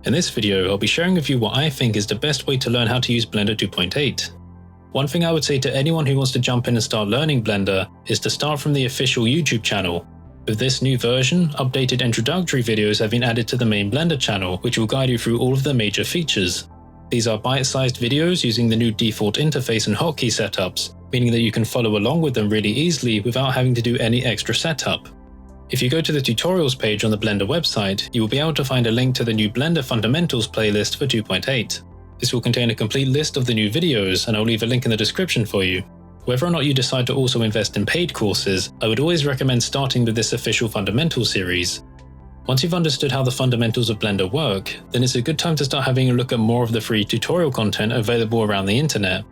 In this video, I'll be sharing with you what I think is the best way to learn how to use Blender 2.8. One thing I would say to anyone who wants to jump in and start learning Blender is to start from the official YouTube channel. With this new version, updated introductory videos have been added to the main Blender channel, which will guide you through all of the major features. These are bite-sized videos using the new default interface and hotkey setups, meaning that you can follow along with them really easily without having to do any extra setup. If you go to the tutorials page on the Blender website, you will be able to find a link to the new Blender Fundamentals playlist for 2.8. This will contain a complete list of the new videos, and I'll leave a link in the description for you. Whether or not you decide to also invest in paid courses, I would always recommend starting with this official Fundamentals series. Once you've understood how the fundamentals of Blender work, then it's a good time to start having a look at more of the free tutorial content available around the internet.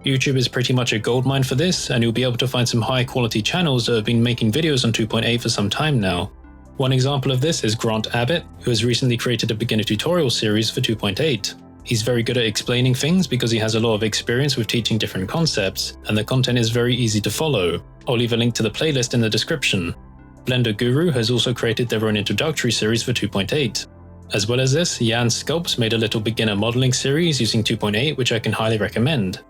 YouTube is pretty much a goldmine for this, and you'll be able to find some high quality channels that have been making videos on 2.8 for some time now. One example of this is Abbitt, who has recently created a beginner tutorial series for 2.8. He's very good at explaining things because he has a lot of experience with teaching different concepts, and the content is very easy to follow. I'll leave a link to the playlist in the description. Blender Guru has also created their own introductory series for 2.8. As well as this, YanSculpts made a little beginner modeling series using 2.8, which I can highly recommend.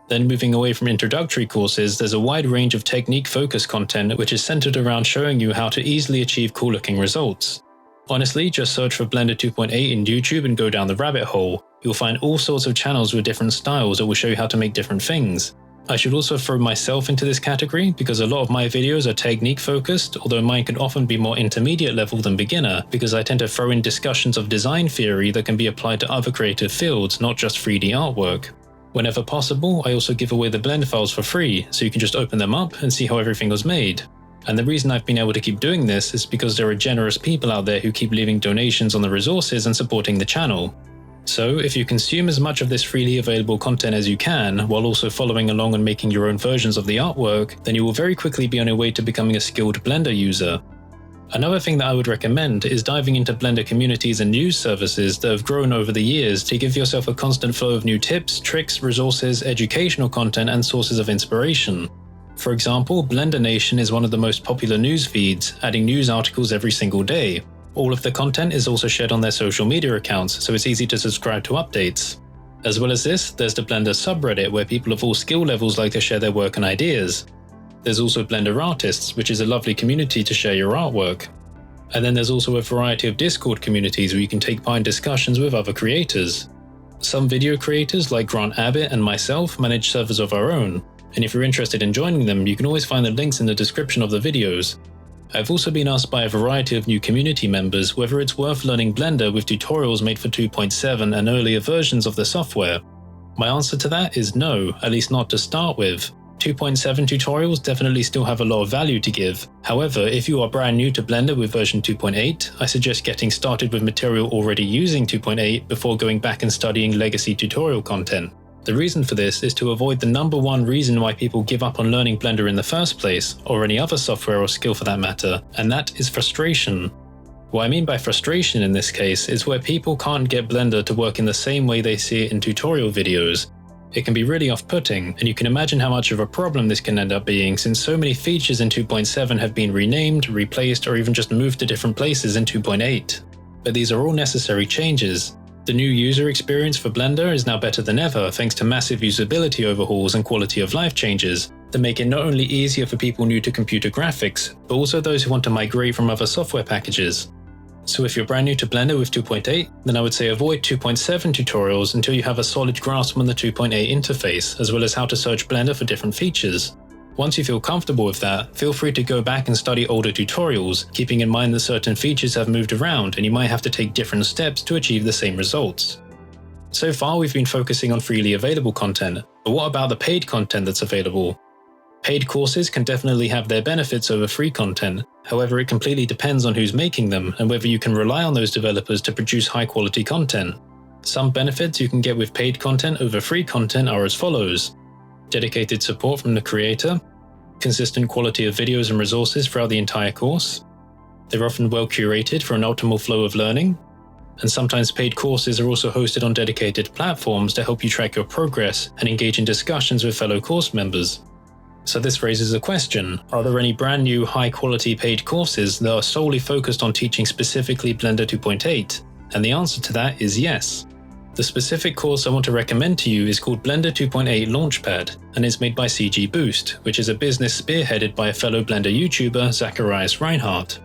Then moving away from introductory courses, there's a wide range of technique-focused content which is centered around showing you how to easily achieve cool-looking results. Honestly, just search for Blender 2.8 in YouTube and go down the rabbit hole. You'll find all sorts of channels with different styles that will show you how to make different things. I should also throw myself into this category because a lot of my videos are technique focused, although mine can often be more intermediate level than beginner because I tend to throw in discussions of design theory that can be applied to other creative fields, not just 3D artwork. Whenever possible, I also give away the blend files for free, so you can just open them up and see how everything was made. And the reason I've been able to keep doing this is because there are generous people out there who keep leaving donations on the resources and supporting the channel. So, if you consume as much of this freely available content as you can, while also following along and making your own versions of the artwork, then you will very quickly be on your way to becoming a skilled Blender user. Another thing that I would recommend is diving into Blender communities and news services that have grown over the years to give yourself a constant flow of new tips, tricks, resources, educational content, and sources of inspiration. For example, Blender Nation is one of the most popular news feeds, adding news articles every single day. All of the content is also shared on their social media accounts, so it's easy to subscribe to updates. As well as this, there's the Blender subreddit where people of all skill levels like to share their work and ideas. There's also Blender Artists, which is a lovely community to share your artwork. And then there's also a variety of Discord communities where you can take part in discussions with other creators. Some video creators like Abbitt and myself manage servers of our own, and if you're interested in joining them, you can always find the links in the description of the videos. I've also been asked by a variety of new community members whether it's worth learning Blender with tutorials made for 2.7 and earlier versions of the software. My answer to that is no, at least not to start with. 2.7 tutorials definitely still have a lot of value to give. However, if you are brand new to Blender with version 2.8, I suggest getting started with material already using 2.8 before going back and studying legacy tutorial content. The reason for this is to avoid the number one reason why people give up on learning Blender in the first place, or any other software or skill for that matter, and that is frustration. What I mean by frustration in this case is where people can't get Blender to work in the same way they see it in tutorial videos. It can be really off-putting, and you can imagine how much of a problem this can end up being since so many features in 2.7 have been renamed, replaced, or even just moved to different places in 2.8. But these are all necessary changes. The new user experience for Blender is now better than ever thanks to massive usability overhauls and quality of life changes that make it not only easier for people new to computer graphics, but also those who want to migrate from other software packages. So if you're brand new to Blender with 2.8, then I would say avoid 2.7 tutorials until you have a solid grasp on the 2.8 interface, as well as how to search Blender for different features. Once you feel comfortable with that, feel free to go back and study older tutorials, keeping in mind that certain features have moved around and you might have to take different steps to achieve the same results. So far we've been focusing on freely available content, but what about the paid content that's available? Paid courses can definitely have their benefits over free content, however it completely depends on who's making them and whether you can rely on those developers to produce high quality content. Some benefits you can get with paid content over free content are as follows. Dedicated support from the creator, consistent quality of videos and resources throughout the entire course. They're often well curated for an optimal flow of learning, and sometimes paid courses are also hosted on dedicated platforms to help you track your progress and engage in discussions with fellow course members. So this raises a question, are there any brand new high quality paid courses that are solely focused on teaching specifically Blender 2.8? And the answer to that is yes. The specific course I want to recommend to you is called Blender 2.8 Launchpad, and it's made by CG Boost, which is a business spearheaded by a fellow Blender YouTuber, Zacharias Reinhardt.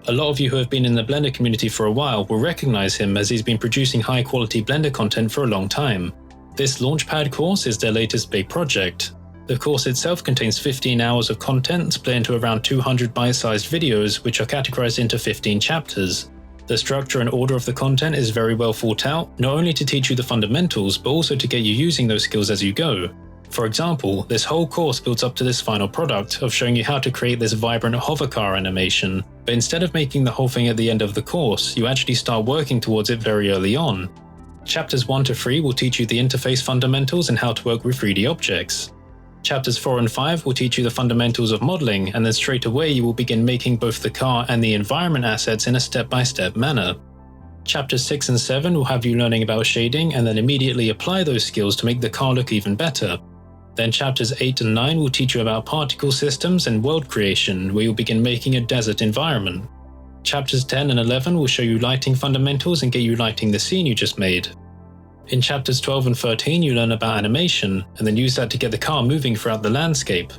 A lot of you who have been in the Blender community for a while will recognize him as he's been producing high-quality Blender content for a long time. This Launchpad course is their latest big project. The course itself contains 15 hours of content split into around 200 bite-sized videos, which are categorized into 15 chapters. The structure and order of the content is very well thought out, not only to teach you the fundamentals, but also to get you using those skills as you go. For example, this whole course builds up to this final product of showing you how to create this vibrant hover car animation, but instead of making the whole thing at the end of the course, you actually start working towards it very early on. Chapters 1 to 3 will teach you the interface fundamentals and how to work with 3D objects. Chapters 4 and 5 will teach you the fundamentals of modeling, and then straight away you will begin making both the car and the environment assets in a step-by-step manner. Chapters 6 and 7 will have you learning about shading and then immediately apply those skills to make the car look even better. Then chapters 8 and 9 will teach you about particle systems and world creation, where you'll begin making a desert environment. Chapters 10 and 11 will show you lighting fundamentals and get you lighting the scene you just made. In chapters 12 and 13 you learn about animation, and then use that to get the car moving throughout the landscape.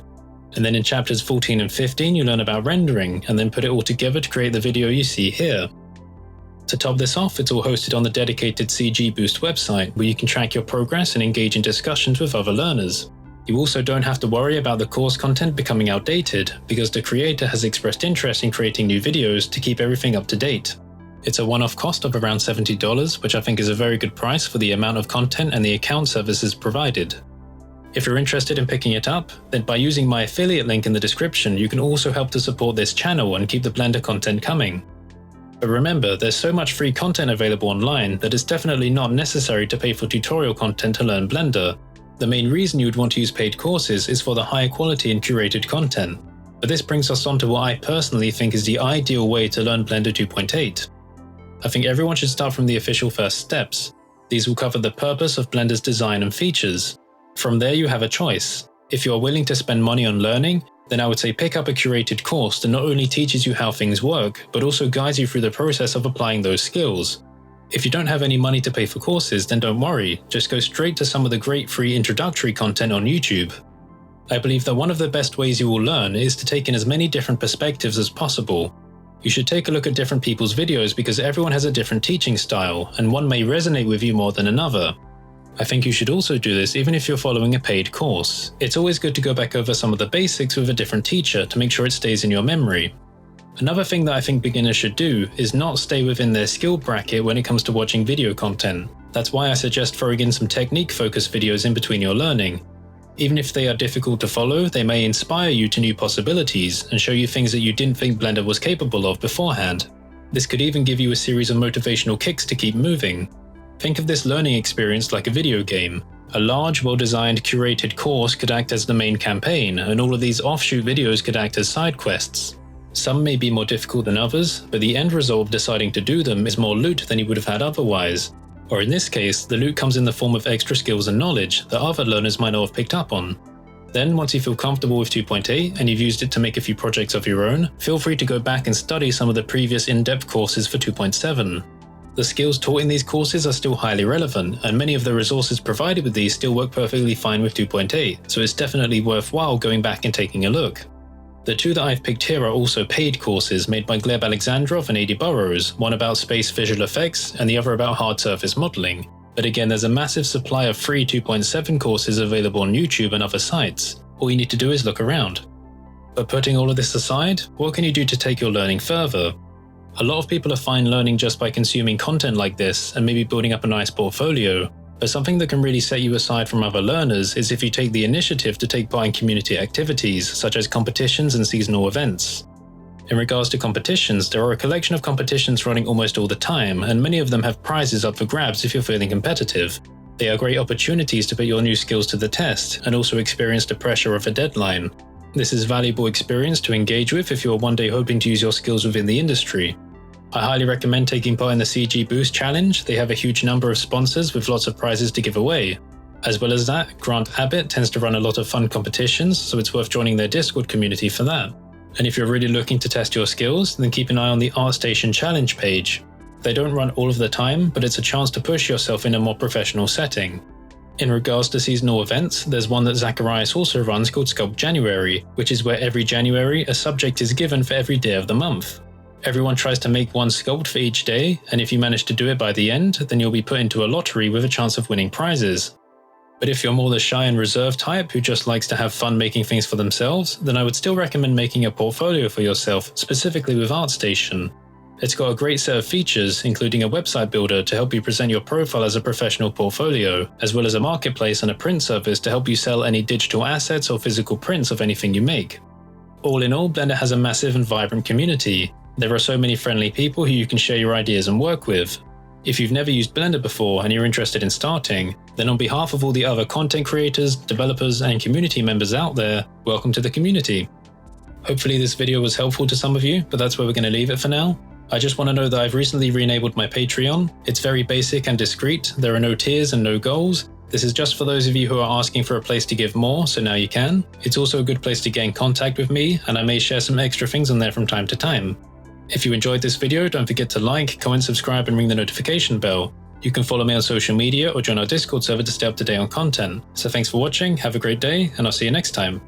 And then in chapters 14 and 15 you learn about rendering, and then put it all together to create the video you see here. To top this off, it's all hosted on the dedicated CG Boost website, where you can track your progress and engage in discussions with other learners. You also don't have to worry about the course content becoming outdated, because the creator has expressed interest in creating new videos to keep everything up to date. It's a one-off cost of around $70, which I think is a very good price for the amount of content and the account services provided. If you're interested in picking it up, then by using my affiliate link in the description, you can also help to support this channel and keep the Blender content coming. But remember, there's so much free content available online that it's definitely not necessary to pay for tutorial content to learn Blender. The main reason you would want to use paid courses is for the high quality and curated content. But this brings us on to what I personally think is the ideal way to learn Blender 2.8. I think everyone should start from the official first steps. These will cover the purpose of Blender's design and features. From there you have a choice. If you are willing to spend money on learning, then I would say pick up a curated course that not only teaches you how things work, but also guides you through the process of applying those skills. If you don't have any money to pay for courses, then don't worry, just go straight to some of the great free introductory content on YouTube. I believe that one of the best ways you will learn is to take in as many different perspectives as possible. You should take a look at different people's videos because everyone has a different teaching style, and one may resonate with you more than another. I think you should also do this even if you're following a paid course. It's always good to go back over some of the basics with a different teacher to make sure it stays in your memory. Another thing that I think beginners should do is not stay within their skill bracket when it comes to watching video content. That's why I suggest throwing in some technique-focused videos in between your learning. Even if they are difficult to follow, they may inspire you to new possibilities and show you things that you didn't think Blender was capable of beforehand. This could even give you a series of motivational kicks to keep moving. Think of this learning experience like a video game. A large, well-designed, curated course could act as the main campaign, and all of these offshoot videos could act as side quests. Some may be more difficult than others, but the end result of deciding to do them is more loot than you would have had otherwise. Or in this case, the loot comes in the form of extra skills and knowledge that other learners might not have picked up on. Then, once you feel comfortable with 2.8 and you've used it to make a few projects of your own, feel free to go back and study some of the previous in-depth courses for 2.7. The skills taught in these courses are still highly relevant, and many of the resources provided with these still work perfectly fine with 2.8, so it's definitely worthwhile going back and taking a look. The two that I've picked here are also paid courses made by Gleb Alexandrov and Adi Burrows, one about space visual effects and the other about hard surface modeling. But again, there's a massive supply of free 2.7 courses available on YouTube and other sites. All you need to do is look around. But putting all of this aside, what can you do to take your learning further? A lot of people are fine learning just by consuming content like this and maybe building up a nice portfolio, but something that can really set you aside from other learners is if you take the initiative to take part in community activities such as competitions and seasonal events. In regards to competitions, there are a collection of competitions running almost all the time, and many of them have prizes up for grabs if you're feeling competitive. They are great opportunities to put your new skills to the test and also experience the pressure of a deadline. This is valuable experience to engage with if you are one day hoping to use your skills within the industry. I highly recommend taking part in the CG Boost Challenge. They have a huge number of sponsors with lots of prizes to give away. As well as that, Abbitt tends to run a lot of fun competitions, so it's worth joining their Discord community for that. And if you're really looking to test your skills, then keep an eye on the ArtStation Challenge page. They don't run all of the time, but it's a chance to push yourself in a more professional setting. In regards to seasonal events, there's one that Zacharias also runs called Sculpt January, which is where every January a subject is given for every day of the month. Everyone tries to make one sculpt for each day, and if you manage to do it by the end, then you'll be put into a lottery with a chance of winning prizes. But if you're more the shy and reserved type who just likes to have fun making things for themselves, then I would still recommend making a portfolio for yourself, specifically with ArtStation. It's got a great set of features, including a website builder to help you present your profile as a professional portfolio, as well as a marketplace and a print service to help you sell any digital assets or physical prints of anything you make. All in all, Blender has a massive and vibrant community. There are so many friendly people who you can share your ideas and work with. If you've never used Blender before and you're interested in starting, then on behalf of all the other content creators, developers, and community members out there, welcome to the community. Hopefully this video was helpful to some of you, but that's where we're going to leave it for now. I just want to know that I've recently re-enabled my Patreon. It's very basic and discreet, there are no tiers and no goals. This is just for those of you who are asking for a place to give more, so now you can. It's also a good place to get in contact with me, and I may share some extra things on there from time to time. If you enjoyed this video, don't forget to like, comment, subscribe, and ring the notification bell. You can follow me on social media or join our Discord server to stay up to date on content. So thanks for watching, have a great day, and I'll see you next time.